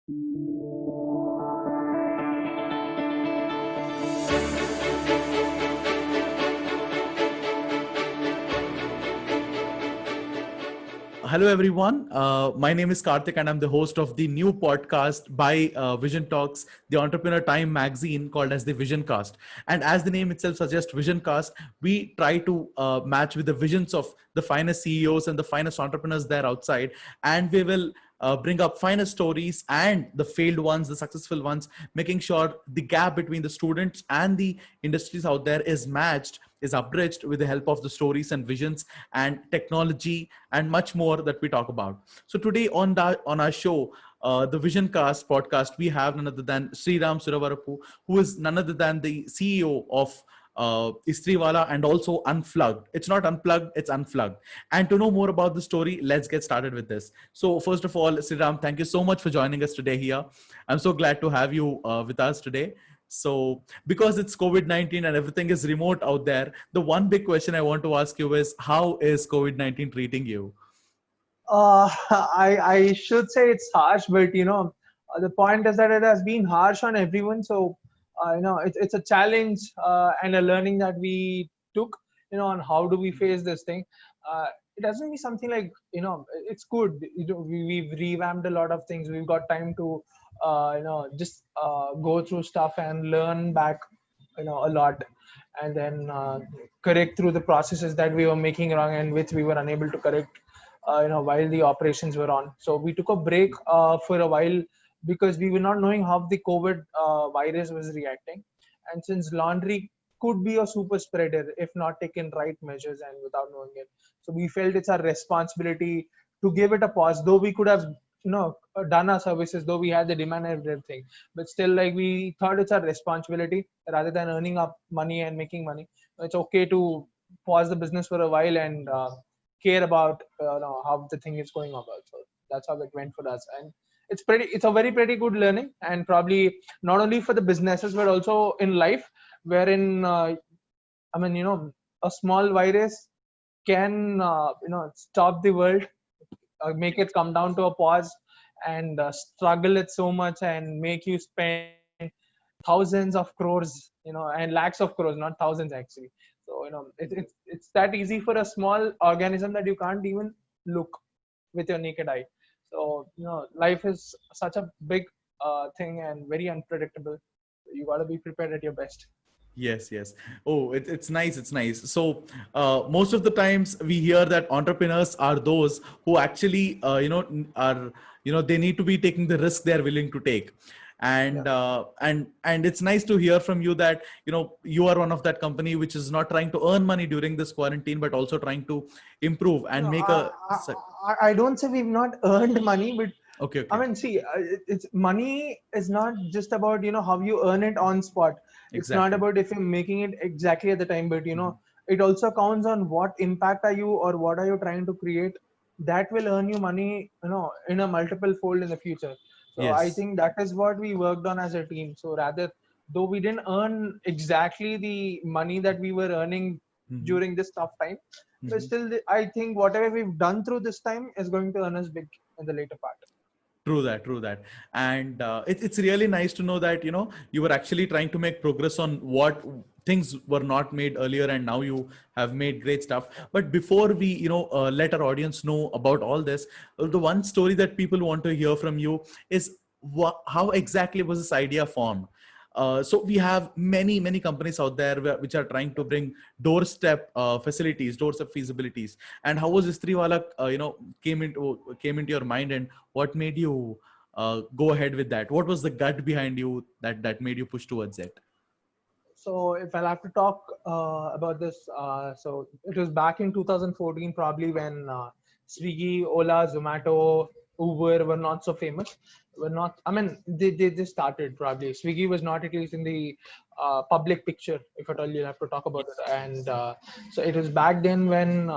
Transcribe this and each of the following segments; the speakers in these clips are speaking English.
Hello, everyone. My name is Karthik, and I'm the host of the new podcast by Vision Talks, the Entrepreneur Time magazine called as the Vision Cast. And as the name itself suggests, Vision Cast, we try to match with the visions of the finest CEOs and the finest entrepreneurs there outside. And we will bring up finest stories and the failed ones, the successful ones, making sure the gap between the students and the industries out there is matched, is abridged with the help of the stories and visions and technology and much more that we talk about. So today on our show, the Vision Cast podcast, we have none other than Sriram Suravarapu, who is none other than the CEO of Istriwala and also Unplugged. It's not unplugged, it's unplugged. And to know more about the story, let's get started with this. So first of all, Sriram, thank you so much for joining us today here. I'm so glad to have you with us today. So, because it's COVID-19 and everything is remote out there, the one big question I want to ask you is, how is COVID-19 treating you? I should say it's harsh, but the point is that it has been harsh on everyone. So it's a challenge and a learning that we took. On how do we face this thing. It doesn't be something like it's good. We've revamped a lot of things. We've got time to just go through stuff and learn back a lot, and then correct through the processes that we were making wrong and which we were unable to correct while the operations were on. So we took a break for a while because we were not knowing how the COVID virus was reacting. And since laundry could be a super spreader if not taken right measures and without knowing it, so we felt it's our responsibility to give it a pause. Though we could have done our services, though we had the demand and everything, but still, like, we thought it's our responsibility rather than earning up money and making money. It's okay to pause the business for a while and care about how the thing is going about. So that's how it went for us, and it's a very pretty good learning, and probably not only for the businesses but also in life, wherein a small virus can stop the world, make it come down to a pause, and struggle it so much and make you spend thousands of crores, and lakhs of crores, not thousands actually. So it's that easy for a small organism that you can't even look with your naked eye. So life is such a big thing and very unpredictable. You got to be prepared at your best. Yes, yes. Oh, it's nice. It's nice. So, most of the times we hear that entrepreneurs are those who actually, are, they need to be taking the risk they're willing to take. Yeah. And it's nice to hear from you that, you are one of that company which is not trying to earn money during this quarantine, but also trying to improve and No, make I don't say we've not earned money, but okay, I okay. mean, see, it's money is not just about how you earn it on spot. It's not Exactly. about if you're making it exactly at the time, but Mhm. it also counts on what impact are you or what are you trying to create that will earn you money, in a multiple fold in the future. So I Yes. think that is what we worked on as a team. So rather, though we didn't earn exactly the money that we were earning Mhm. during this tough time, but Mhm. still, I think whatever we've done through this time is going to earn us big in the later part. True that, true that. And it's really nice to know that, you were actually trying to make progress on what things were not made earlier, and now you have made great stuff. But before we, let our audience know about all this, the one story that people want to hear from you is how exactly was this idea formed? So we have many companies out there which are trying to bring doorstep facilities, doorstep feasibilities. And how was Istriwala, came into your mind, and what made you go ahead with that? What was the gut behind you that made you push towards it? So if I'll have to talk about this, so it was back in 2014, probably when Swiggy, Ola, Zomato, Uber were not so famous. Were not. I mean, they just started probably. Swiggy was not at least in the public picture, if at all you have to talk about it. And so it was back then when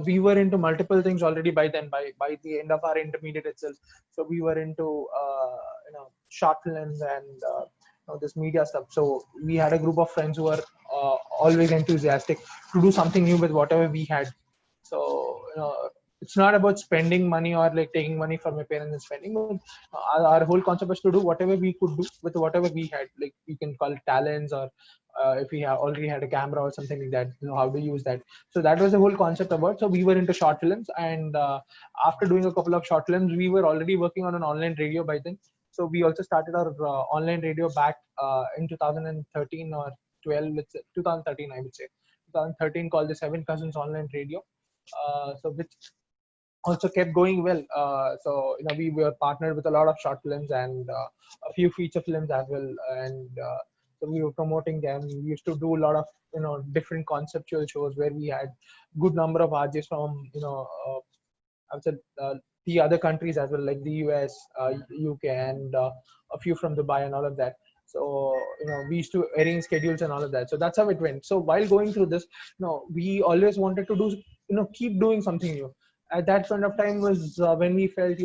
we were into multiple things already by then. By the end of our intermediate itself, so we were into short films and this media stuff. So we had a group of friends who were always enthusiastic to do something new with whatever we had. So it's not about spending money or like taking money from my parents and spending, but our whole concept was to do whatever we could do with whatever we had. Like you can call it talents, or if we have already had a camera or something like that, how to use that. So that was the whole concept about. So we were into short films, and after doing a couple of short films, we were already working on an online radio by then. So we also started our online radio back in 2013 or 12, let's say 2013, I would say 2013, called the Seven Cousins Online Radio. So which also kept going well. So we were partnered with a lot of short films and a few feature films as well, and so we were promoting them. We used to do a lot of different conceptual shows where we had good number of RJs from I would say the other countries as well, like the US, UK, and a few from Dubai and all of that. So we used to arrange schedules and all of that. So that's how it went. So while going through this, we always wanted to do keep doing something new. At that point of time was when we felt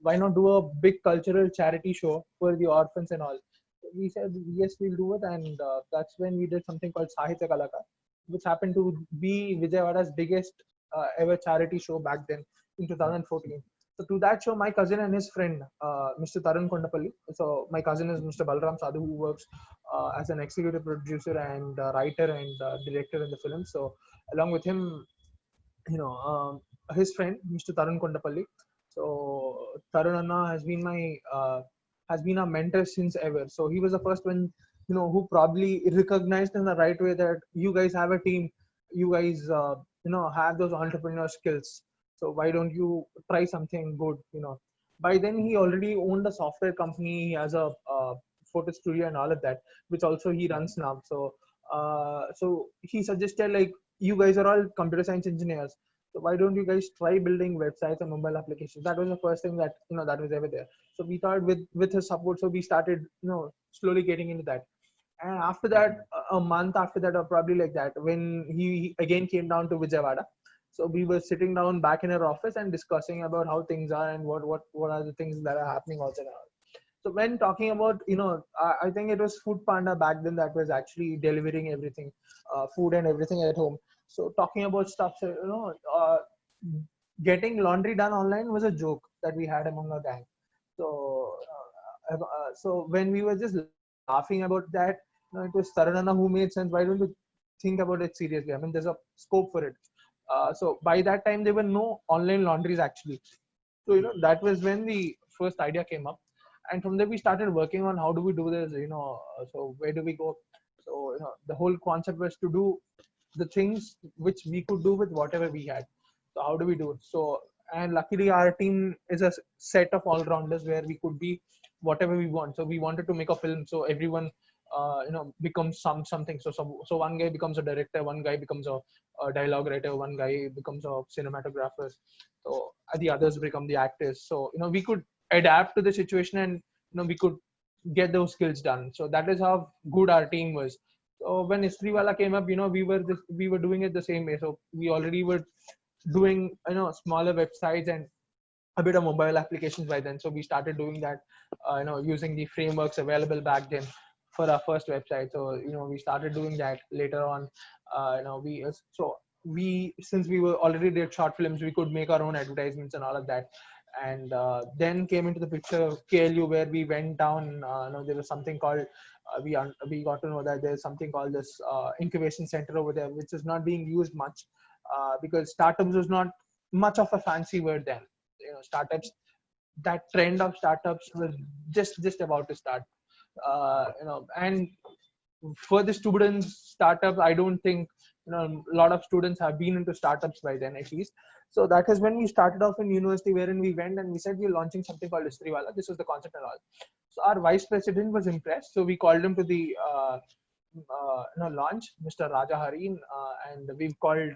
why not do a big cultural charity show for the orphans and all. We said yes, we'll do it, and that's when we did something called Sahitya Kalaka, which happened to be Vijayawada's biggest ever charity show back then in 2014. So to that show, my cousin and his friend, Mr. Tarun Kondapalli. So my cousin is Mr. Balram Sadhu, who works as an executive producer and writer and director in the film. So along with him, his friend, Mr. Tarun Kondapalli. So Tarun Anna has been a mentor since ever. So he was the first one, who probably recognized in the right way that you guys have a team, you guys, have those entrepreneur skills. So why don't you try something good? By then he already owned a software company. He has a photo studio and all of that, which also he runs now. So he suggested, like, you guys are all computer science engineers, so why don't you guys try building websites and mobile applications? That was the first thing that that was ever there. So we thought with his support, so we started slowly getting into that. And after that, a month after that, or probably like that, when he again came down to Vijayawada, so we were sitting down back in our office and discussing about how things are and what are the things that are happening outside. So when talking about, I think it was Food Panda back then that was actually delivering everything, food and everything at home. So talking about stuff, so, getting laundry done online was a joke that we had among our gang. So when we were just laughing about that, it was Taranana who made sense. Why don't you think about it seriously? I mean, there's a scope for it. So by that time, there were no online laundries actually. So that was when the first idea came up, and from there we started working on how do we do this. So where do we go? So the whole concept was to do the things which we could do with whatever we had. So how do we do it? So, and luckily our team is a set of all rounders where we could be whatever we want. So we wanted to make a film, so everyone becomes something. So one guy becomes a director, one guy becomes a dialogue writer, one guy becomes a cinematographer, so the others become the actors. So we could adapt to the situation, and we could get those skills done. So that is how good our team was. So when Istriwala came up, we were doing it the same way. So we already were doing smaller websites and a bit of mobile applications by then. So we started doing that, using the frameworks available back then for our first website. So we started doing that later on. We since we were already did short films, we could make our own advertisements and all of that. And then came into the picture KLU, where we went down. There was something called we got to know that there's something called this incubation center over there, which is not being used much because startups was not much of a fancy word then. Startups, that trend of startups was just about to start. And for the students, startups, I don't think a lot of students have been into startups by then, at least. So that is when we started off in university, wherein we went and we said we're launching something called Istriwala. This was the concept and all. So our vice president was impressed, so we called him to the launch, Mr. Raja Hareen, and we've called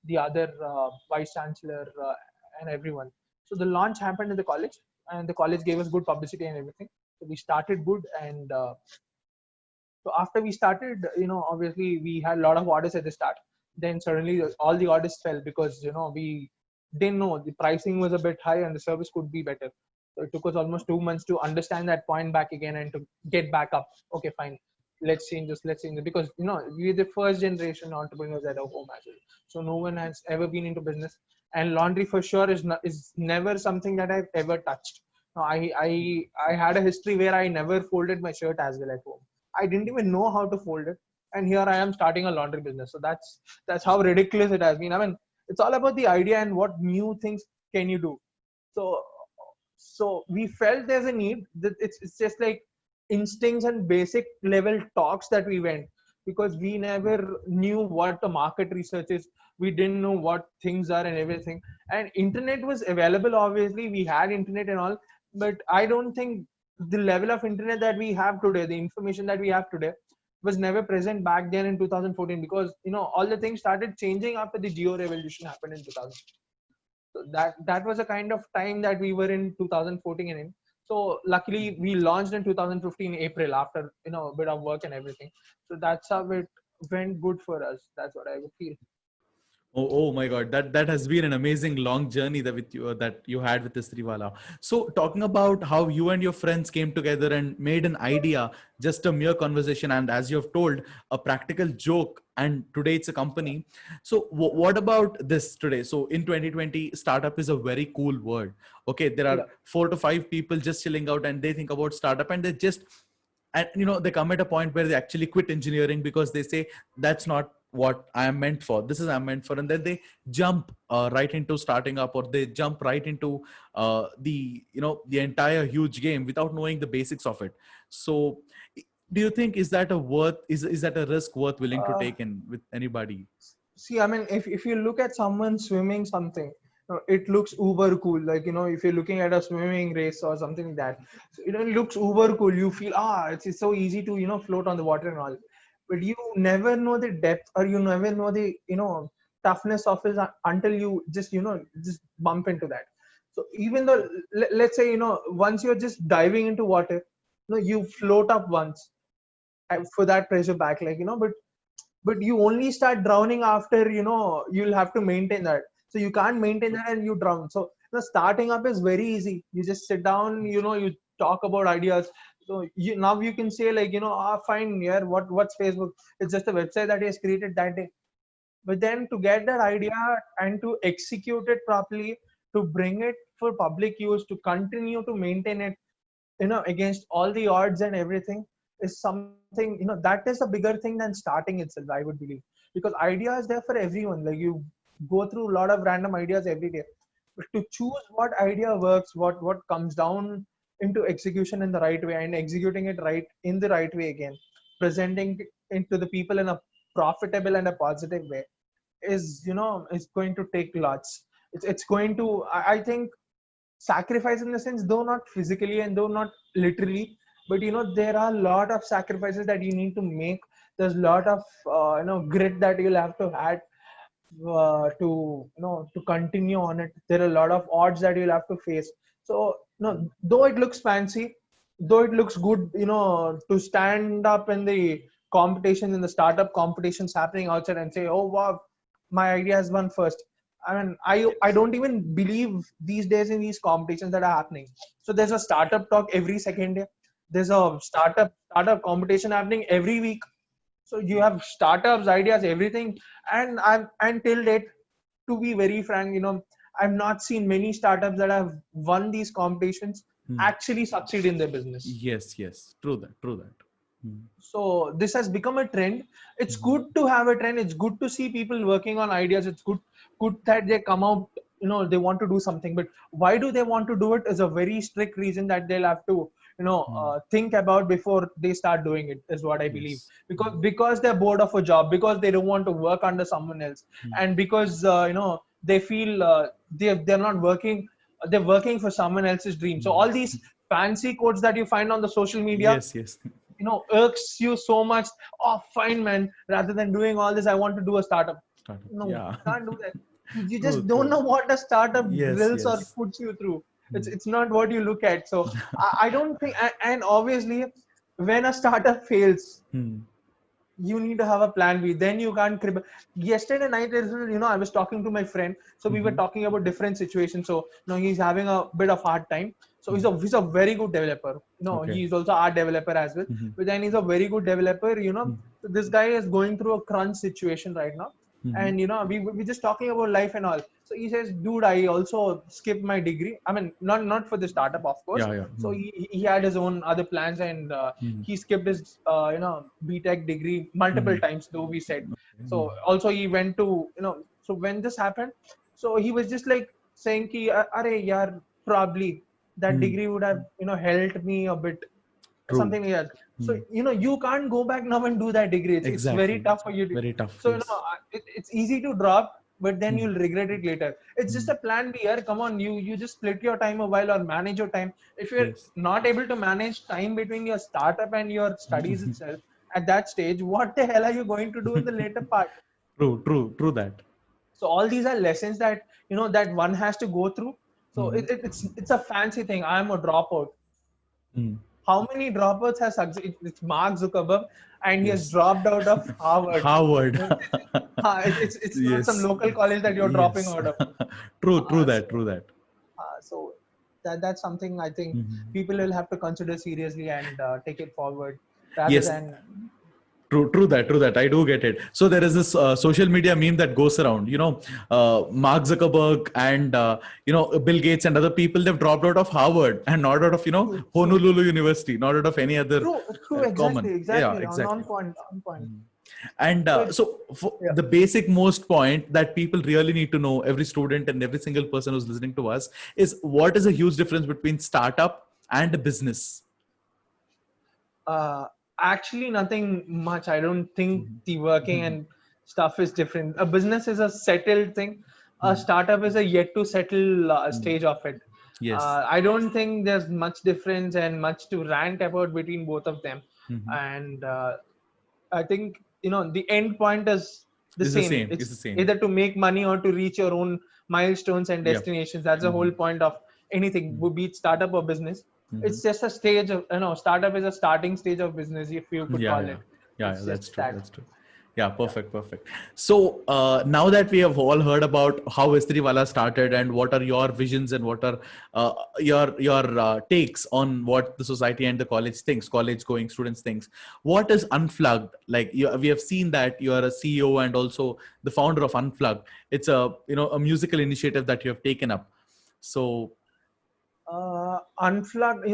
the other vice chancellor and everyone. So the launch happened in the college, and the college gave us good publicity and everything. So we started good, and so after we started, obviously we had a lot of orders at the start. Then suddenly all the orders fell because we didn't know the pricing was a bit high and the service could be better. So it took us almost 2 months to understand that point back again and to get back up. Okay, fine. Let's change this. Let's change it, because we're the first generation entrepreneurs at our home as well. So no one has ever been into business, and laundry for sure is never something that I've ever touched. No, I had a history where I never folded my shirt as well at home. I didn't even know how to fold it, and here I am starting a laundry business. So that's how ridiculous it has been. I mean, it's all about the idea and what new things can you do. So so we felt there's a need that it's just like instincts and basic level talks that we went, because we never knew what the market research is. We didn't know what things are and everything, and internet was available. Obviously we had internet and all, but I don't think the level of internet that we have today, the information that we have today, was never present back then in 2014, because all the things started changing after the geo revolution happened in 2000. So that was a kind of time that we were in 2014 in. So luckily we launched in 2015 April, after a bit of work and everything. So that's how it went good for us. That's what I would feel. Oh my God, that has been an amazing long journey that you had with this Triwala. So talking about how you and your friends came together and made an idea, just a mere conversation, and as you have told, a practical joke, and today it's a company. So what about this today? So in 2020, startup is a very cool word. Okay, there are Yeah. 4 to 5 people just chilling out, and they think about startup, and they just, and they come at a point where they actually quit engineering because they say that's not what I am meant for, this is I'm meant for, and then they jump right into starting up, or they jump right into the entire huge game without knowing the basics of it. So do you think, is that a worth, is that a risk worth willing to Uh, take in with anybody? See, I mean, if you look at someone swimming something, it looks uber cool. Like, if you're looking at a swimming race or something like that, so, it looks uber cool. You feel, it's so easy to, float on the water and all. But you never know the depth, or you never know the, toughness of it until you just, just bump into that. So even though, let's say, once you're just diving into water, you float up once for that pressure back, like, but you only start drowning after you'll have to maintain that. So you can't maintain that and you drown. So starting up is very easy. You just sit down, you talk about ideas. So now you can say, like, fine, yeah, what's Facebook? It's just a website that is created that day. But then to get that idea and to execute it properly, to bring it for public use, to continue to maintain it, against all the odds and everything, is something, that is a bigger thing than starting itself, I would believe. Because idea is there for everyone. Like, you go through a lot of random ideas every day, but to choose what idea works, what comes down into execution in the right way, and executing it right in the right way again, presenting it to the people in a profitable and a positive way, is going to take lots. It's going to, I think, sacrifice, in the sense, though not physically and though not literally, but there are a lot of sacrifices that you need to make. There's a lot of grit that you'll have to add to continue on it. There are a lot of odds that you'll have to face. So though it looks fancy, though it looks good, to stand up in the competition, in the startup competitions happening outside, and say, oh wow, my idea has won first. I mean, I don't even believe these days in these competitions that are happening. So there's a startup talk every second day. There's a startup competition happening every week. So you have startups, ideas, everything. And until date, to be very frank, I've not seen many startups that have won these competitions actually succeed in their business. Yes, true that. So this has become a trend. It's good to have a trend. It's good to see people working on ideas. It's good that they come out, they want to do something. But why do they want to do it is a very strict reason that they'll have to think about before they start doing it, is what I believe. Yes. Because they're bored of a job, because they don't want to work under someone else, and because they feel they're not working, they're working for someone else's dream. So all these fancy quotes that you find on the social media, Yes. irks you so much. Oh, fine, man, rather than doing all this, I want to do a startup. Startup. No, Yeah. you can't do that. You just don't True. know what a startup drills or Yes. puts you through. It's not what you look at. So I don't think, and obviously when a startup fails, you need to have a plan B. Then you can't yesterday night, I was talking to my friend. So we were talking about different situations. So he's having a bit of hard time. So he's a very good developer. Okay. He's also art developer as well. But then he's a very good developer. So this guy is going through a crunch situation right now. and we just talking about life and all. So he says, dude, I also skipped my degree. I mean, not for the startup, of course. Yeah, yeah. So he had his own other plans, and he skipped his BTech degree multiple times, though we said. So also he went to so when this happened, so he was just like saying ki are yaar, probably that degree would have helped me a bit, True. something like that. So you can't go back now and do that degree. It's very Exactly. tough for you to. Very tough. So Yes. it's easy to drop, but then you'll regret it later. It's just a plan B here. Come on, you just split your time a while or manage your time. If you're Yes. not able to manage time between your startup and your studies itself at that stage, what the hell are you going to do in the later part? True. True. True that. So all these are lessons that that one has to go through. So it's a fancy thing. I'm a dropout. Mm. How many dropouts has succeeded? It's Mark Zuckerberg, and he has Yes. dropped out of Harvard. Harvard. It's not some Yes. local college that you're dropping Yes. out of. True. True So, that. True that. so that's something I think people will have to consider seriously and take it forward rather Yes. than. True, true that, true that. I do get it. So there is this social media meme that goes around. Mark Zuckerberg and Bill Gates and other people. They've dropped out of Harvard and not out of True, Honolulu University, not out of any other true, common. exactly. Yeah, exactly. On point, on point. And So for yeah. the basic most point that people really need to know, every student and every single person who's listening to us, is what is a huge difference between startup and a business? Actually, nothing much. I don't think the working and stuff is different. A business is a settled thing. A startup is a yet to settle stage of it. Yes. I don't think there's much difference and much to rant about between both of them. And I think the end point is the It's the same. same. It's It's the same. either to make money or to reach your own milestones and Yep. destinations. That's the whole point of anything, be it startup or business. It's just a stage of startup is a starting stage of business, if you could Yeah, call yeah. it. Yeah, It's that's just true. that. That's true. Yeah, perfect, perfect. So now that we have all heard about how Istriwala started and what are your visions and what are your takes on what the society and the college thinks, college going students thinks, what is Unplugged? Like we have seen that you are a CEO and also the founder of Unplugged. It's a musical initiative that you have taken up. So Unplugged,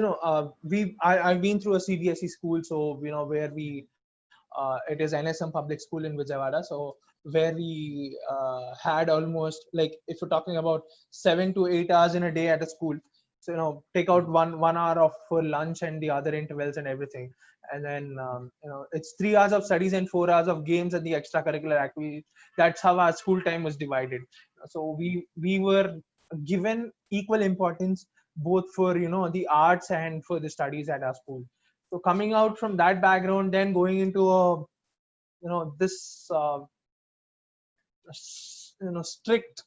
I've been through a CBSE school, so where we it is NSM public school in Vijayawada, so where we had almost, like, if you're talking about 7 to 8 hours in a day at a school, so take out one hour of for lunch and the other intervals and everything, and then it's 3 hours of studies and 4 hours of games and the extracurricular activities. That's how our school time was divided. So we were given equal importance both for the arts and for the studies at our school. So coming out from that background, then going into a this strict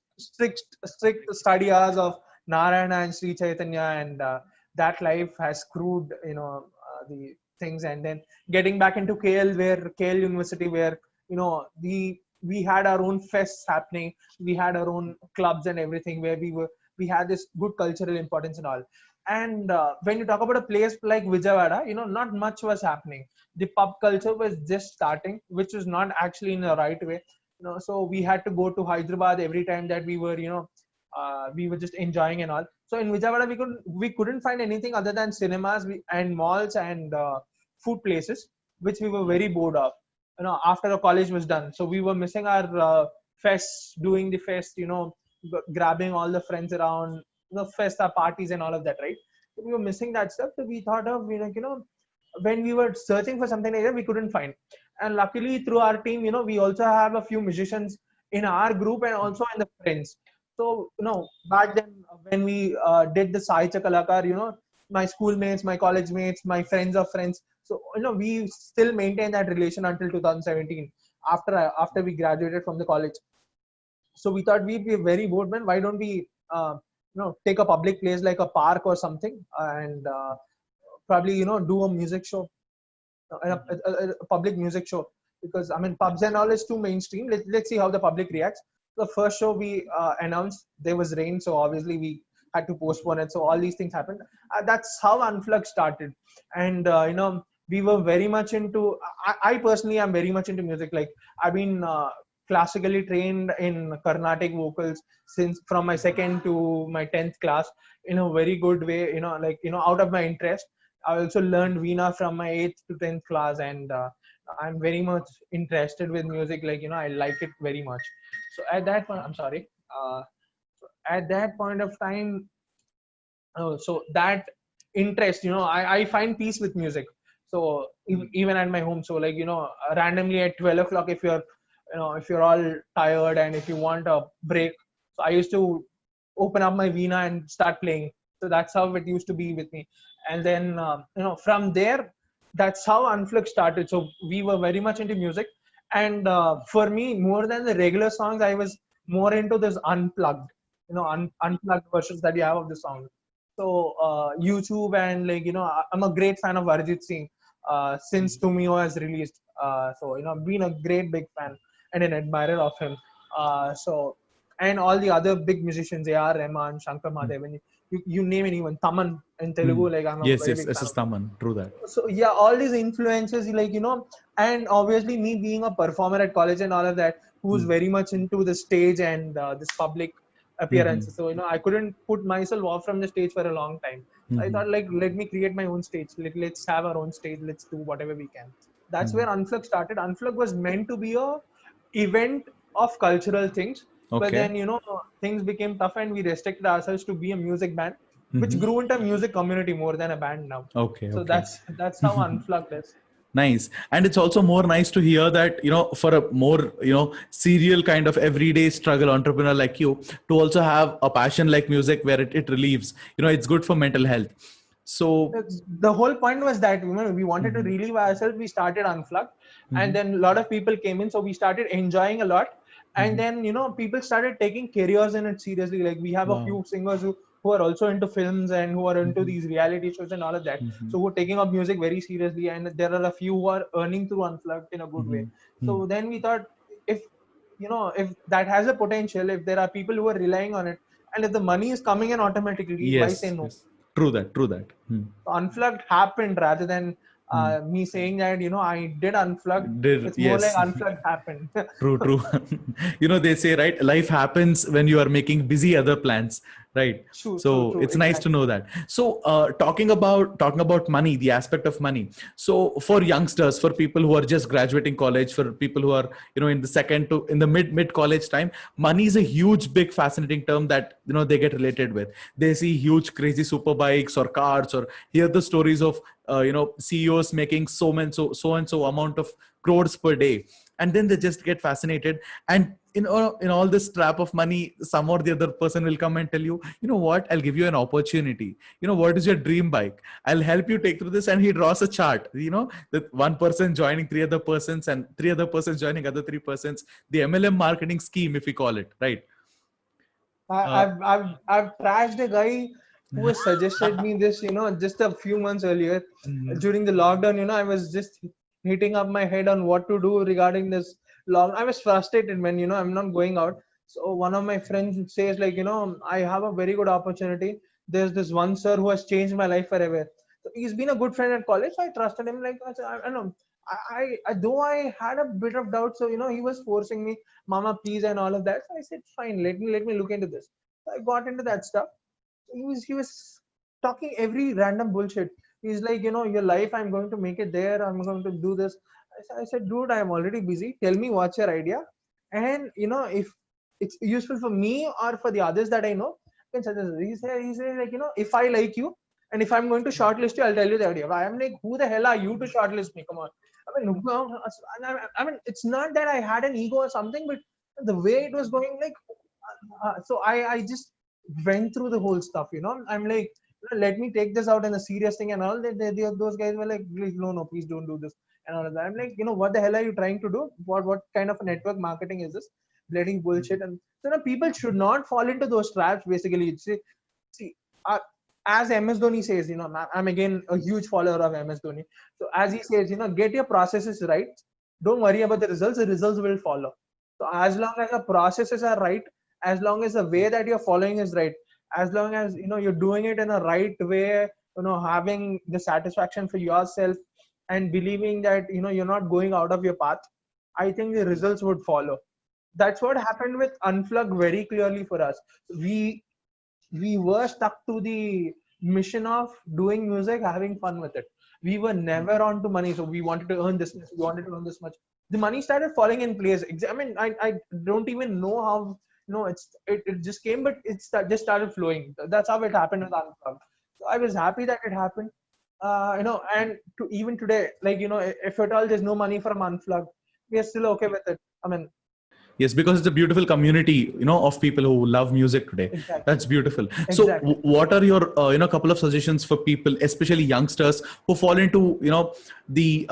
study hours of Narayana and Sri Chaitanya, and that life has screwed the things. And then getting back into KL University, where we had our own fests happening, we had our own clubs and everything, where we had this good cultural importance and all. And when you talk about a place like Vijayawada, not much was happening. The pub culture was just starting, which was not actually in the right way. So we had to go to Hyderabad every time that we were just enjoying and all. So in Vijayawada, we couldn't find anything other than cinemas and malls and food places, which we were very bored of. After the college was done, so we were missing our fests, doing the fest, grabbing all the friends around, festa parties and all of that, right? So we were missing that stuff. So we thought of, when we were searching for something like that, we couldn't find. And luckily through our team, we also have a few musicians in our group and also in the friends. So, back then when we did the Sahitya Kalakar, my schoolmates, my college mates, my friends of friends. So, we still maintain that relation until 2017 after we graduated from the college. So we thought we'd be very bored, man. Why don't we, take a public place like a park or something, and probably, do a music show, a public music show. Because I mean, pubs and all is too mainstream. Let's see how the public reacts. The first show we announced, there was rain, so obviously we had to postpone it. So all these things happened. That's how Unplugged started, and we were very much into. I personally am very much into music. Like I've been classically trained in Carnatic vocals since from my second to my 10th class in a very good way. Like out of my interest. I also learned Veena from my 8th to 10th class, and I'm very much interested with music. Like I like it very much. So at that point, I'm sorry. At that point of time, so that interest, I find peace with music. So even at my home, so like randomly at 12 o'clock, if you're if you're all tired and if you want a break, so I used to open up my Veena and start playing. So that's how it used to be with me. And then from there, that's how Unflux started. So we were very much into music, and for me, more than the regular songs, I was more into this unplugged, unplugged versions that you have of the song. So YouTube, and like I'm a great fan of Arjit Singh since Tumio has released. So I've been a great big fan and an admirer of him. So and all the other big musicians, A.R. Rahman, Shankar Mahadevan, you name anyone, Taman in Telugu, like I'm a Yes, very yes, big fan SS of him. Taman, true that. So yeah, all these influences, like and obviously me being a performer at college and all of that, who's very much into the stage and this public appearances. So I couldn't put myself off from the stage for a long time. So I thought, like, let me create my own stage. Let's have our own stage. Let's do whatever we can. That's where Unflug started. Unflug was meant to be a event of cultural things, but Okay. then things became tough and we restricted ourselves to be a music band, which grew into a music community more than a band now. Okay, So okay. that's how Unplugged is. Nice. And it's also more nice to hear that, for a more, serial kind of everyday struggle entrepreneur like you, to also have a passion like music where it relieves, it's good for mental health. So, The whole point was that we wanted to relieve ourselves. We started Unplugged, and then a lot of people came in, so we started enjoying a lot. And then people started taking careers in it seriously. Like we have a wow. few singers who are also into films and who are into these reality shows and all of that. So we're taking up music very seriously, and there are a few who are earning through Unplugged in a good way. So then we thought, if if that has a potential, if there are people who are relying on it, and if the money is coming in automatically, why say Yes, no? yes. True that, true that. Unplugged happened rather than me saying that I did unplugged. It's more like Yes. unplugged happened. True, true. They say, right, life happens when you are making busy other plans, right? True, true, So true. it's nice to Exactly. know that. So talking about money, the aspect of money. So for youngsters, for people who are just graduating college, for people who are in the second to in the mid college time, money is a huge, big, fascinating term that they get related with. They see huge, crazy super bikes or cars, or hear the stories of CEOs making so and so amount of crores per day, and then they just get fascinated. And in all this trap of money, some or the other person will come and tell you, what, I'll give you an opportunity. What is your dream bike? I'll help you take through this. And he draws a chart, that one person joining three other persons and three other persons joining other three persons, the MLM marketing scheme, if we call it, right? uh, I've trashed a guy who has suggested me this, just a few months earlier during the lockdown. I was just hitting up my head on what to do regarding this long. I was frustrated when I'm not going out. So one of my friends says, like, I have a very good opportunity. There's this one sir who has changed my life forever. So he's been a good friend at college. So I trusted him. Like I don't know. Though I had a bit of doubt, so he was forcing me, Mama, please, and all of that. So I said, fine, let me look into this. So I got into that stuff. He was talking every random bullshit. He's like, your life, I'm going to make it there. I'm going to do this. I said, dude, I'm already busy. Tell me what's your idea, and if it's useful for me or for the others that I know, I can suggest it. He said, like, if I like you and if I'm going to shortlist you, I'll tell you the idea. I'm like, who the hell are you to shortlist me? Come on. I mean, it's not that I had an ego or something, but the way it was going, like, so I just went through the whole stuff. I'm like, let me take this out in a serious thing and all. Those guys were like, please, no, please don't do this and all of that. I'm like, what the hell are you trying to do? What kind of a network marketing is this? Letting bullshit. And so people should not fall into those traps. Basically, see, uh, as MS Dhoni says, I'm again a huge follower of MS Dhoni. So as he says, get your processes right. Don't worry about the results. The results will follow. So as long as the processes are right, as long as the way that you're following is right, as long as you're doing it in a right way, having the satisfaction for yourself and believing that you're not going out of your path, I think the results would follow. that's what happened with Unplug very clearly for us. We were stuck to the mission of doing music, having fun with it. We were never on to money, so we wanted to earn this much, we wanted to earn this much. The money started falling in place. I mean, I don't even know how. It just came, but just started flowing. That's how it happened with Unplug. So I was happy that it happened. And to even today, like if at all there's no money from Unplug, we are still okay with it. I mean, Yes, because it's a beautiful community, of people who love music today. exactly, That's beautiful. So, exactly. what are your, couple of suggestions for people, especially youngsters who fall into, the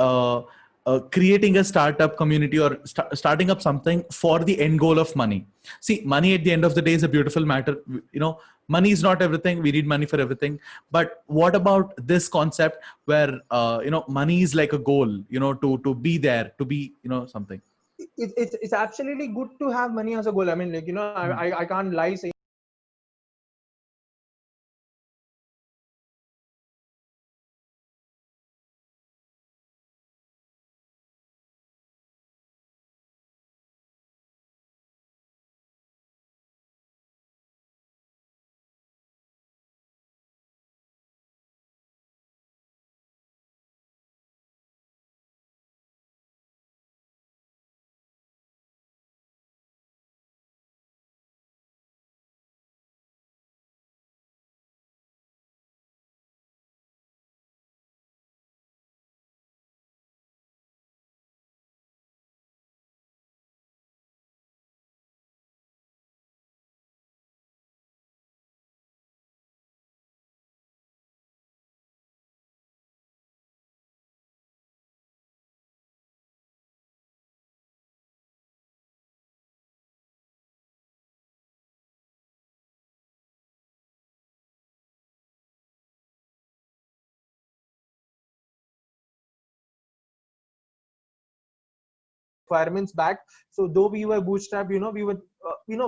creating a startup community or starting up something for the end goal of money? See, money at the end of the day is a beautiful matter. Money is not everything. We need money for everything. But what about this concept where, money is like a goal, to be there, to be, something. It's absolutely good to have money as a goal. I mean, like I can't lie saying requirements back. So though we were bootstrapped, we were,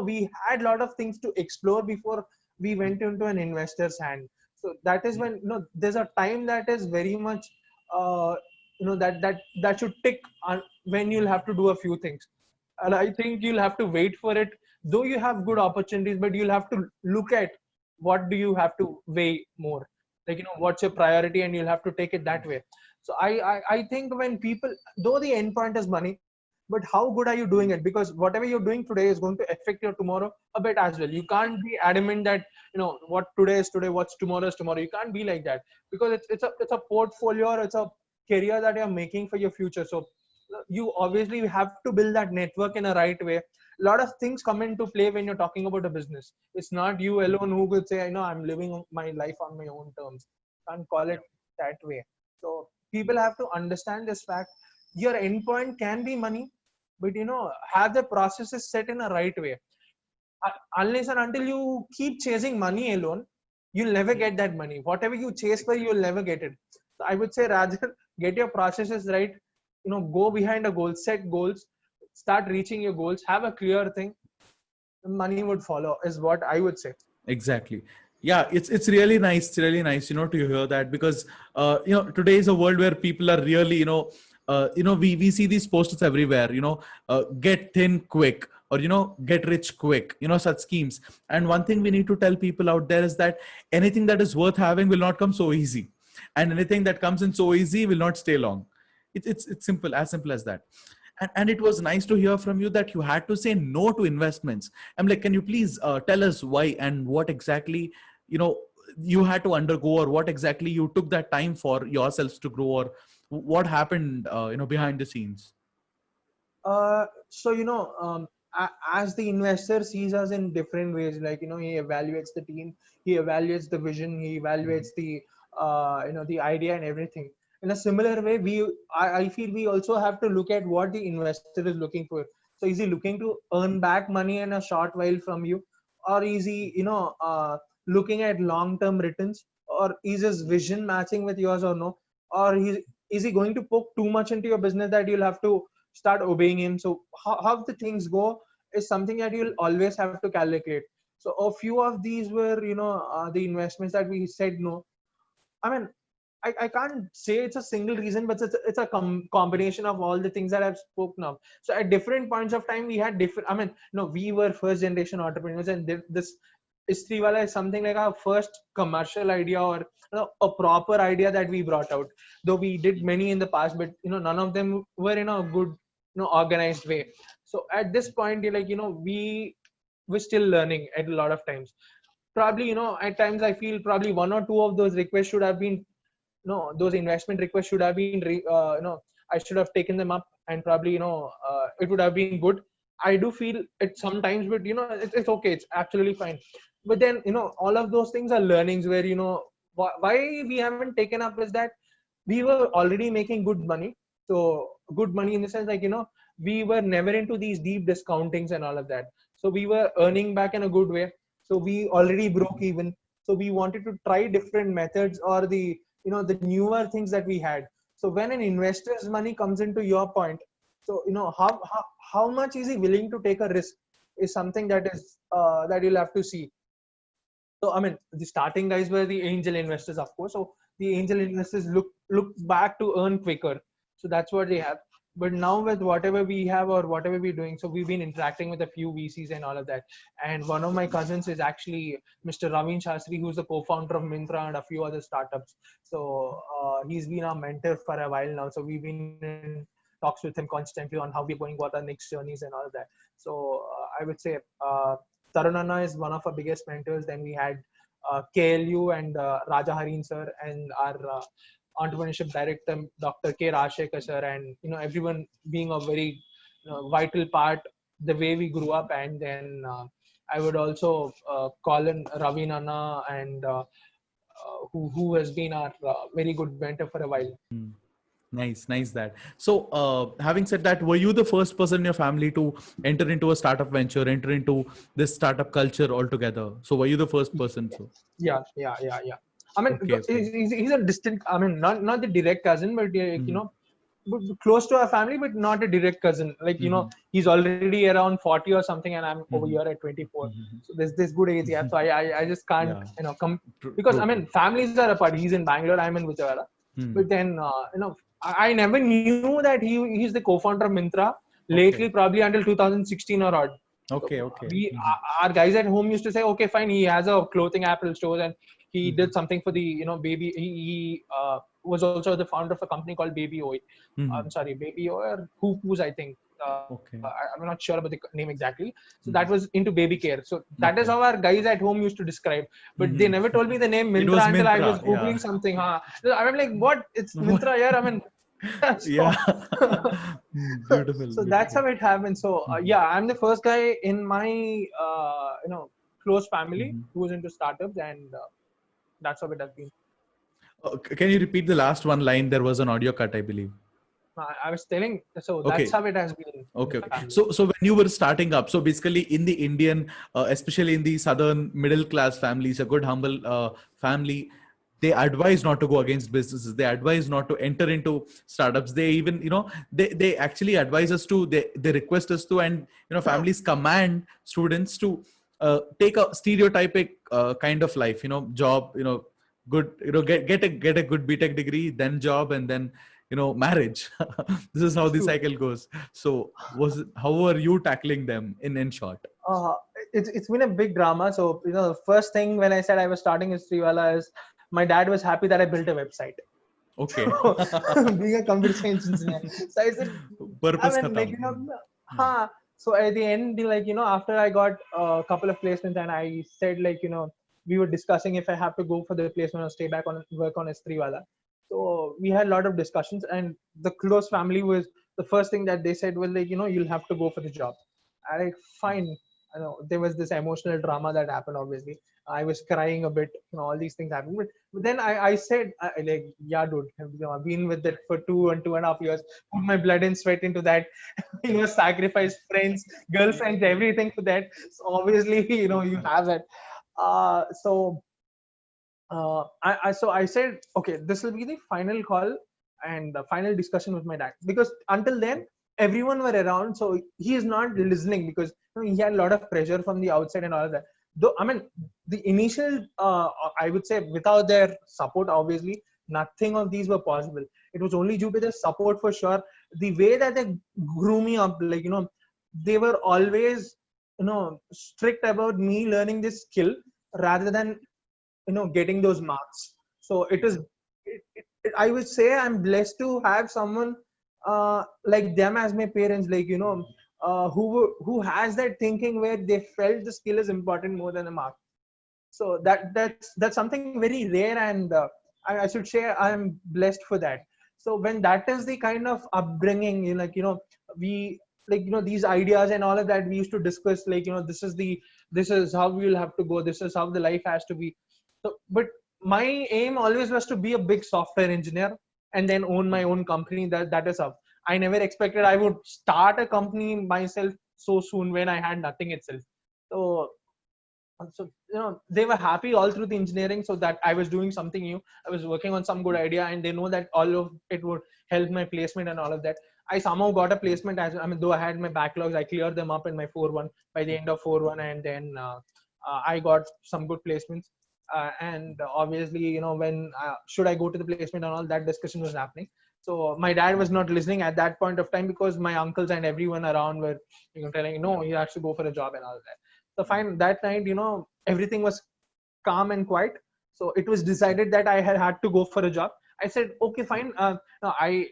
we had a lot of things to explore before we went into an investor's hand. So that is when there's a time that is very much, uh, that should tick on when you'll have to do a few things. And I think you'll have to wait for it. Though you have good opportunities, but you'll have to look at what do you have to weigh more. Like what's your priority, and you'll have to take it that way. So I think when people, though the end point is money, but how good are you doing it? Because whatever you're doing today is going to affect your tomorrow a bit as well. You can't be adamant that what today is today, what's tomorrow is tomorrow. You can't be like that, because it's a portfolio, or it's a career that you're making for your future. So you obviously have to build that network in a right way. A lot of things come into play when you're talking about a business. It's not you alone who could say, I'm living my life on my own terms. Can't call it that way. So people have to understand this fact. Your endpoint can be money, but have the processes set in a right way. Unless and until you keep chasing money alone, you'll never get that money. Whatever you chase for, you'll never get it. So I would say, rather get your processes right. Go behind a goal, set goals, start reaching your goals, have a clear thing. Money would follow, is what I would say. Exactly. Yeah, it's really nice. It's really nice, to hear that, because today is a world where people are really, we see these posters everywhere, get thin quick, or get rich quick, such schemes. And one thing we need to tell people out there is that anything that is worth having will not come so easy, and anything that comes in so easy will not stay long. It's simple as that. And it was nice to hear from you that you had to say no to investments. I'm like, can you please tell us why and what exactly, you know, you had to undergo, or what exactly you took that time for yourselves to grow, or what happened, behind the scenes? So as the investor sees us in different ways, like he evaluates the team, he evaluates the vision, he evaluates the idea and everything. In a similar way, I feel we also have to look at what the investor is looking for. So is he looking to earn back money in a short while from you, or is he looking at long term returns, or is his vision matching with yours or no, or is he going to poke too much into your business that you'll have to start obeying him? So how the things go is something that you'll always have to calculate. So a few of these were the investments that we said no. I mean, I can't say it's a single reason, but it's a combination of all the things that I've spoken of. So at different points of time, we had different. I mean, no, we were first generation entrepreneurs, and this Istriwala is something like our first commercial idea, or a proper idea that we brought out. Though we did many in the past, but none of them were in a good, organized way. So at this point, we were still learning at a lot of times. Probably, at times I feel probably one or two of those requests should have been, those investment requests should have been, I should have taken them up, and probably, it would have been good. I do feel it sometimes, but it's okay. It's absolutely fine. But then, all of those things are learnings where, why we haven't taken up is that we were already making good money. So good money in the sense, like, we were never into these deep discountings and all of that. So we were earning back in a good way. So we already broke even. So we wanted to try different methods, or the, the newer things that we had. So when an investor's money comes into your point, so, how much is he willing to take a risk is something that is, that you'll have to see. So, I mean, the starting guys were the angel investors, of course. So the angel investors look back to earn quicker. So that's what they have. But now with whatever we have or whatever we're doing, so we've been interacting with a few VCs and all of that. And one of my cousins is actually Mr. Ravin Shastri, who's the co-founder of Myntra and a few other startups. So he's been our mentor for a while now. So we've been in talks with him constantly on how we're going, what our next journeys and all of that. So I would say Tarunanna is one of our biggest mentors. Then we had KLU and Raja Harin sir, and our entrepreneurship director, Dr. K. Rajshekhar sir, and everyone being a very vital part the way we grew up. And then I would also call in Ravi Nana, and who has been our very good mentor for a while. Nice that. So, having said that, were you the first person in your family to enter into a startup venture, enter into this startup culture altogether? So, were you the first person? So, Yeah. I mean, okay. he's a distant. I mean, not the direct cousin, but but close to our family, but not a direct cousin. Like he's already around 40 or something, and I'm over here at 24. So there's this good age gap. So I just can't come, because I mean, families are apart. He's in Bangalore, I'm in Vijayawada. But then I never knew that he's the co-founder of Myntra lately, probably until 2016 or odd. Okay. Our guys at home used to say, okay, fine, he has a clothing apparel store, and he did something for the baby. He was also the founder of a company called Baby Oi. I'm sorry, Baby Oi or Hoopoo's, I think. I'm not sure about the name exactly. So that was into baby care. So that is how our guys at home used to describe. But they never told me the name Myntra until I was googling something. I'm like, what? It's Myntra, yeah. I mean. Beautiful. So that's how it happened. So I'm the first guy in my close family who was into startups, and that's how it has been. Can you repeat the last one line? There was an audio cut, I believe. I was telling, so that's how it has been. Okay. So when you were starting up, so basically in the Indian, especially in the southern middle class families, a good humble family, they advise not to go against businesses. They advise not to enter into startups. They even, they actually advise us to, they request us to, and, families command students to take a stereotypic kind of life, job, good, get a good BTech degree, then job, and then, marriage. This is how the cycle goes. So how were you tackling them in short? It's been a big drama. So, the first thing when I said I was starting Istriwala is, my dad was happy that I built a website. Okay. So, being a computer science engineer. So I said, purpose So at the end, after I got a couple of placements, and I said, we were discussing if I have to go for the placement or stay back on work on Istriwala. So we had a lot of discussions, and the close family was the first thing that they said was you'll have to go for the job. I like, fine. I know there was this emotional drama that happened. Obviously, I was crying a bit. All these things happened. But then I said, yeah, dude, I've been with it for 2.5 years. Put my blood and sweat into that. Sacrifice friends, girlfriends, everything for that. So obviously, you have it. So I said, okay, this will be the final call and the final discussion with my dad, because until then everyone were around, so he is not listening, because he had a lot of pressure from the outside and all of that. Though, I mean, the initial I would say, without their support, obviously nothing of these were possible. It was only due to their support for sure. The way that they grew me up, like, they were always, strict about me learning this skill rather than, getting those marks. So I would say I'm blessed to have someone like them as my parents, like, who has that thinking where they felt the skill is important more than the mark. So that's something very rare, and I should say I'm blessed for that. So when that is the kind of upbringing, we, like, these ideas and all of that we used to discuss, like, this is how we will have to go, this is how the life has to be. So, but my aim always was to be a big software engineer and then own my own company. That is how I never expected I would start a company myself so soon when I had nothing itself. So they were happy all through the engineering, so that I was doing something new, I was working on some good idea, and they know that all of it would help my placement and all of that. I somehow got a placement, though I had my backlogs, I cleared them up in my 4-1 by the end of 4-1, and then I got some good placements. And obviously, when should I go to the placement and all that discussion was happening. So my dad was not listening at that point of time, because my uncles and everyone around were, telling, no, he has to go for a job and all that. So fine, that night, everything was calm and quiet. So it was decided that I had to go for a job. I said, okay, fine. No, I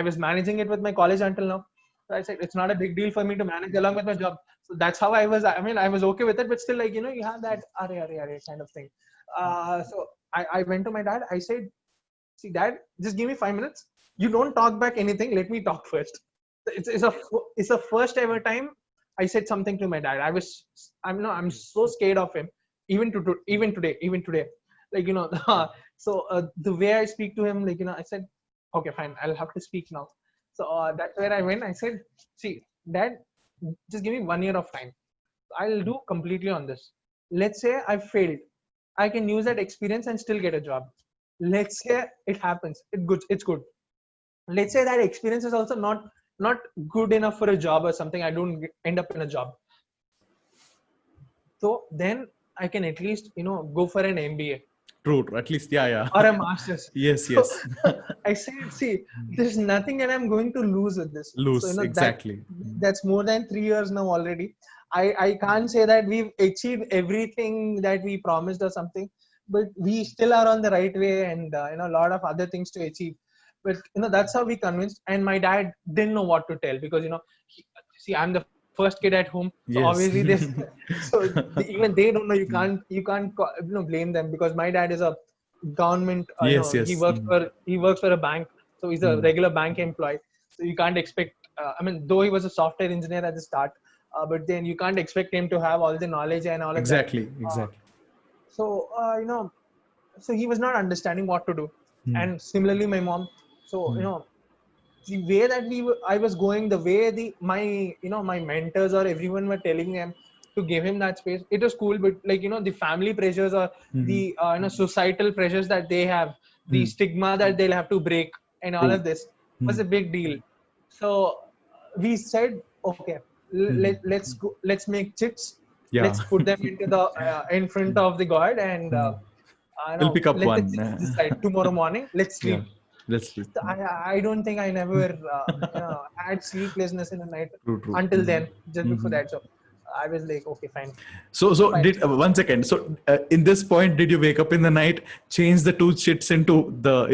was managing it with my college until now. So I said, it's not a big deal for me to manage along with my job. So that's how I was. I was okay with it, but still, like, you have that are kind of thing. So I went to my dad. I said, see, Dad, just give me 5 minutes. You don't talk back anything. Let me talk first. It's a first ever time I said something to my dad. I'm so scared of him. Even today. Like, so the way I speak to him, like, I said, okay, fine, I'll have to speak now. So that's where I went. I said, see, Dad, just give me 1 year of time. I'll do completely on this. Let's say I failed. I can use that experience and still get a job. Let's say it happens. It's good. Let's say that experience is also not good enough for a job or something. I don't end up in a job. So then I can at least, go for an MBA. True. At least, yeah. Or a master's. Yes. I said, see, there's nothing that I'm going to lose with this. Lose, So, exactly. that's more than 3 years now already. I can't say that we've achieved everything that we promised or something, but we still are on the right way, and a lot of other things to achieve. But that's how we convinced. And my dad didn't know what to tell, because see, I'm the first kid at home, so Yes. obviously this. So even they don't know. You can't blame them, because my dad is a government. Yes. He works for a bank, so he's a regular bank employee. So you can't expect. Though he was a software engineer at the start, but then you can't expect him to have all the knowledge and all of Exactly. that. So so he was not understanding what to do. And similarly, my mom. So the way that I was going, the way my mentors or everyone were telling them to give him that space, it was cool. But like, the family pressures or the societal pressures that they have, the stigma that they'll have to break, and all of this was a big deal. So we said, okay, let's go, let's make chits. Yeah. Let's put them into the in front of the God, and we'll pick up let one. the chits decide tomorrow morning. Let's sleep. Yeah. Let's sleep. So I don't think I never had sleeplessness in the night True. until then, just before that. So I was like, okay, fine. So Fine. did 1 second. So in this point, did you wake up in the night, change the 2 shits into the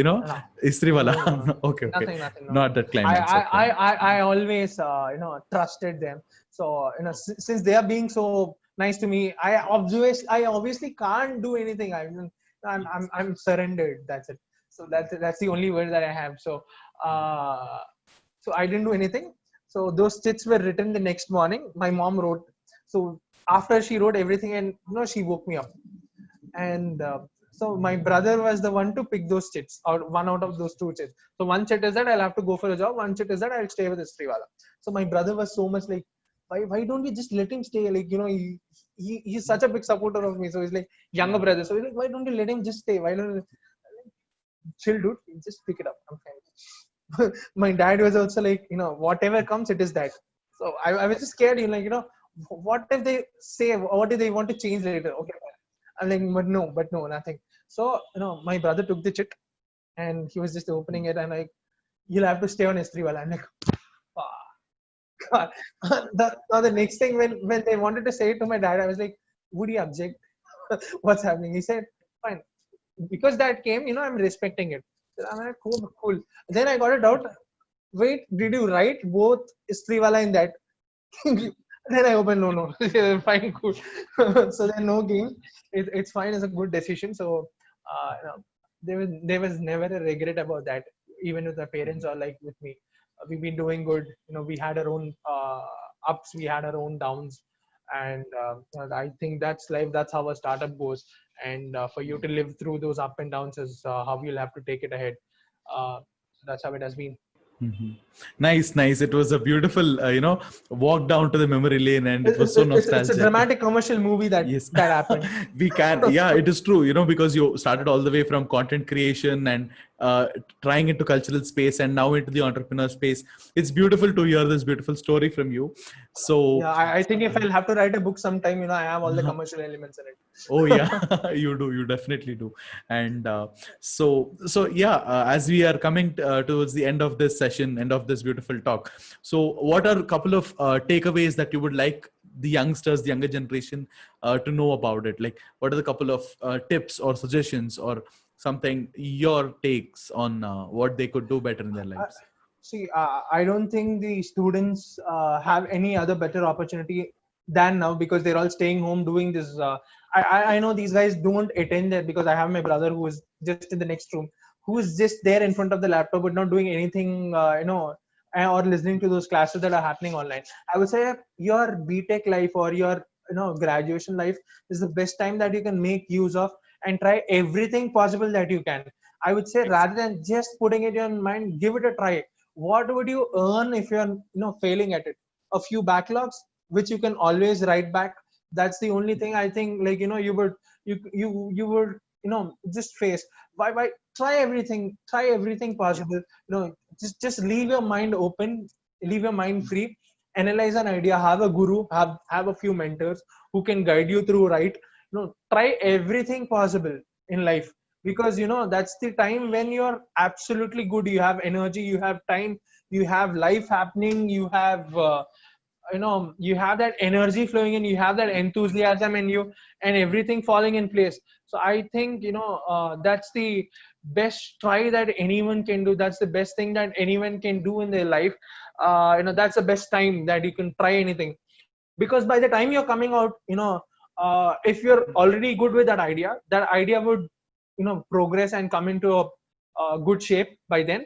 istri wala? No. Okay. Nothing. No. Not that climax. I always trusted them. So since they are being so nice to me, I obviously can't do anything. I'm surrendered. That's it. So that's the only word that I have. So so I didn't do anything. So those chits were written the next morning. My mom wrote. So after she wrote everything, and she woke me up. And so my brother was the one to pick those chits, or one out of those 2 chits. So one chit is that I'll have to go for a job. One chit is that I'll stay with Sriwala. So my brother was so much like, why don't we just let him stay? Like, he's such a big supporter of me. So he's like younger brother. So he's like, why don't you let him just stay? Why don't you? Chill, dude, just pick it up. I'm fine. My dad was also like, whatever comes, it is that. So I was just scared, what if they say, what if they want to change later? Okay, I'm like, but no, nothing. So, my brother took the chit. and he was just opening it and like, you'll have to stay on S3 wala. I'm like, "Ah, God." Now the next thing, when they wanted to say it to my dad, I was like, would he object? What's happening? He said, fine. Because that came, I'm respecting it. So I'm like, cool, cool. Then I got a doubt. Wait, did you write both Istriwala in that? Then I opened, no, no. Fine, cool. So then no game. It's fine. It's a good decision. So there was never a regret about that. Even with my parents or like with me, we've been doing good. We had our own ups, we had our own downs, and I think that's life. That's how a startup goes. And for you to live through those up and downs is how you'll have to take it ahead. Uh, that's how it has been. Mhm. Nice, nice. It was a beautiful, walk down to the memory lane, and it was so It's a nostalgic. dramatic commercial movie that Yes, that happened. we can. Yeah, it is true. Because you started all the way from content creation and uh, trying into cultural space, and now into the entrepreneur space. It's beautiful to hear this beautiful story from you. So, Yeah, I think if I'll have to write a book sometime, I have all the commercial elements in oh yeah, it. you definitely do. And so yeah, as we are coming towards the end of this session, end of this beautiful talk, so what are a couple of takeaways that you would like the youngsters, the younger generation, to know about it? Like, what are the couple of tips or suggestions or something, your takes on what they could do better in their Uh, lives? See, I don't think the students have any other better opportunity than now because they're all staying home doing this. I know these guys don't attend that because I have my brother who is just in the next room, who is just there in front of the laptop but not doing anything, or listening to those classes that are happening online. I would say your BTech life or your graduation life is the best time that you can make use of and try everything possible that you can. I would say rather than just putting it in your mind, give it a try. What would you earn if you're failing at it? A few backlogs which you can always write back. That's the only thing I think, like, you would just face. Why try everything possible. Just leave your mind open, leave your mind free, analyze an idea, have a guru, have a few mentors who can guide you through, right? Try everything possible in life, because that's the time when you're absolutely good. You have energy, you have time, you have life happening, you have that energy flowing in, you have that enthusiasm in you, and everything falling in place. So I think that's the best try that anyone can do. That's the best thing that anyone can do in their life. That's the best time that you can try anything, because by the time you're coming out, if you're already good with that idea would progress and come into a good shape by then.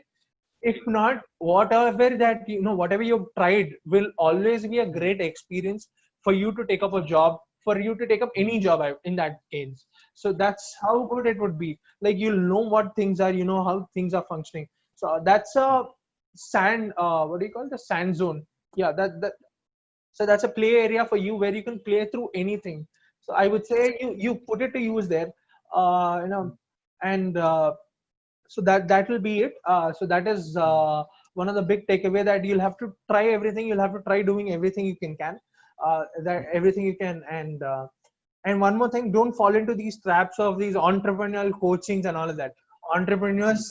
If not, whatever you've tried will always be a great experience for you to take up a job, for you to take up any job in that case. So that's how good it would be. Like, you'll know what things are, how things are functioning. So that's a sand what do you call the sand zone? Yeah, so that's a play area for you where you can play through anything. So I would say you put it to use there. And So that will be it. So that is one of the big takeaway, that you'll have to try everything. You'll have to try doing everything you can, that everything you can. And one more thing, don't fall into these traps of these entrepreneurial coachings and all of that. Entrepreneurship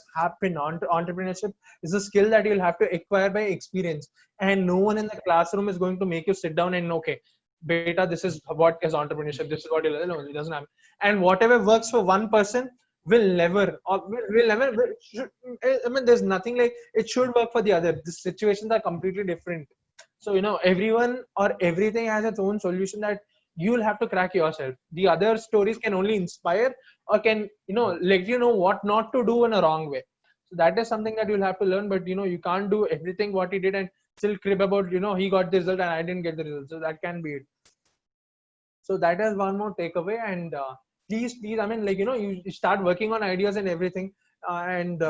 is a skill that you'll have to acquire by experience, and no one in the classroom is going to make you sit down and, okay, beta, this is what is entrepreneurship, this is what you'll, no, it doesn't happen. And whatever works for one person will never, or will never I mean, there's nothing like it should work for the other. The situations are completely different. So everyone or everything has its own solution that you'll have to crack yourself. The other stories can only inspire, or can let you know what not to do in a wrong way. So that is something that you'll have to learn. But you can't do everything what he did and still crib about he got the result and I didn't get the result. So that can be it. So that is one more takeaway. And please, I mean, like, you start working on ideas and everything. And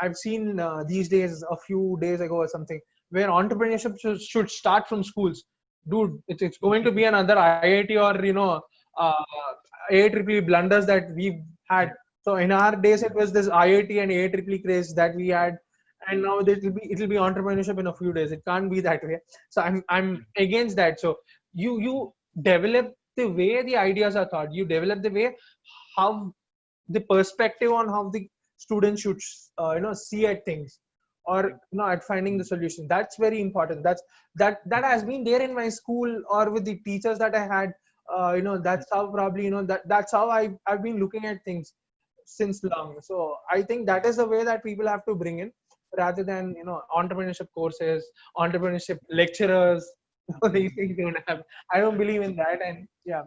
I've seen these days, a few days ago or something, where entrepreneurship should start from schools. Dude, it's going to be another IIT, or uh, AIEEE blunders that we've had. So in our days it was this IIT and AIEEE craze that we had, and now it'll be entrepreneurship in a few days. It can't be that way. So I'm against that. So you develop the way the ideas are thought. You develop the way, how the perspective on how the students should see at things, or at finding the solution. That's very important. That has been there in my school or with the teachers that I had. That's how probably that's how I've been looking at things since long. So I think that is the way that people have to bring in, rather than entrepreneurship courses, entrepreneurship lecturers. These things don't have. I don't believe in that. And yeah,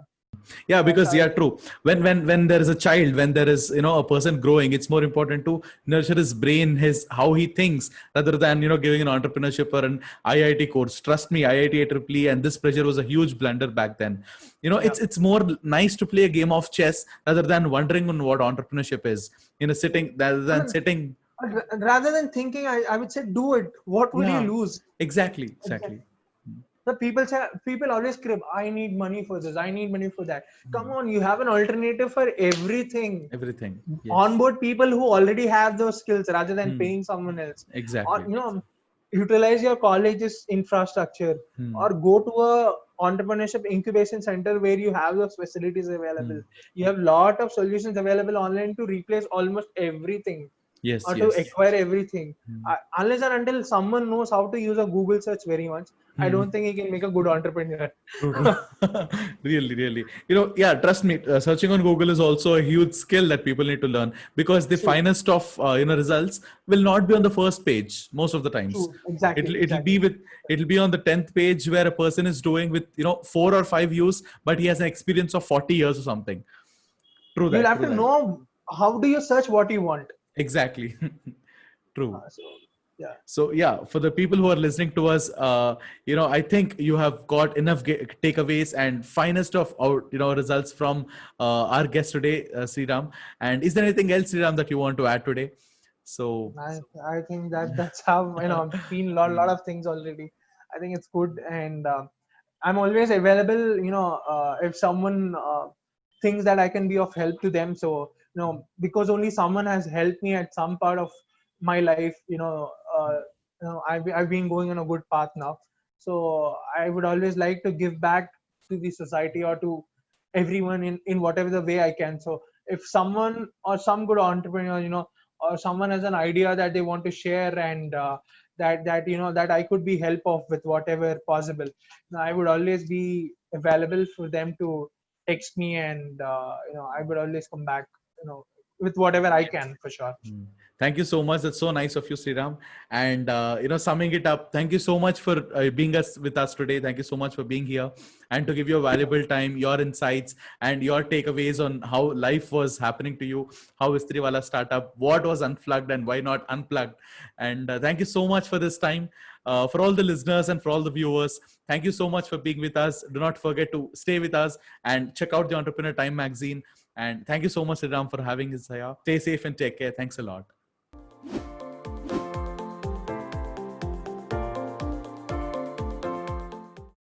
Yeah, that's because how. true. When there is a child, when there is a person growing, it's more important to nurture his brain, his how he thinks, rather than giving an entrepreneurship or an IIT course. Trust me, IIT, IEEE, and this pressure was a huge blunder back then. Yeah. It's more nice to play a game of chess rather than wondering on what entrepreneurship is. Sitting rather I than mean, sitting. rather than thinking, I would say do it. What would you Yeah, lose? exactly. The people always crib, I need money for this, I need money for that. Come Mm. on, you have an alternative for everything. Everything. Yes. Onboard people who already have those skills rather than Hmm. paying someone else. Or Exactly. utilize your college's infrastructure, Hmm. or go to a entrepreneurship incubation center where you have those facilities available. Hmm. You have lot of solutions available online to replace almost everything, Yes. or to Yes. acquire everything. Hmm. Unless and until someone knows how to use a Google search very much, I Hmm. don't think he can make a good entrepreneur. True, true. Really. Yeah, trust me, searching on Google is also a huge skill that people need to learn, because the True, finest of results will not be on the first page most of the times. true, exactly, It'll be exactly. with it'll be on the 10th page where a person is doing with 4 or 5 views, but he has an experience of 40 years or something. True You'll that. have True to that. know how do you search what you want. Exactly. True. So yeah, So yeah, for the people who are listening to us, I think you have got enough takeaways and finest of our results from our guest today, Sriram. And is there anything else, Sriram, that you want to add today? So I think that's how been lot of things already. I think it's good, and I'm always available. If someone thinks that I can be of help to them, so because only someone has helped me at some part of my life. I've been going on a good path now, so I would always like to give back to the society or to everyone in whatever the way I can. So if someone or some good entrepreneur, or someone has an idea that they want to share, and that I could be help of with whatever possible, I would always be available for them to text me, and I would always come back, with whatever I can, for sure. mm. Thank you so much. That's so nice of you, Sriram. And summing it up, thank you so much for being with us today. Thank you so much for being here and to give your valuable time, your insights, and your takeaways on how life was happening to you, how Istriwala startup, what was unplugged and why not unplugged. And thank you so much for this time. For all the listeners and for all the viewers, thank you so much for being with us. Do not forget to stay with us and check out the Entrepreneur Time magazine. And thank you so much, Sriram, for having us here. Stay safe and take care. Thanks a lot.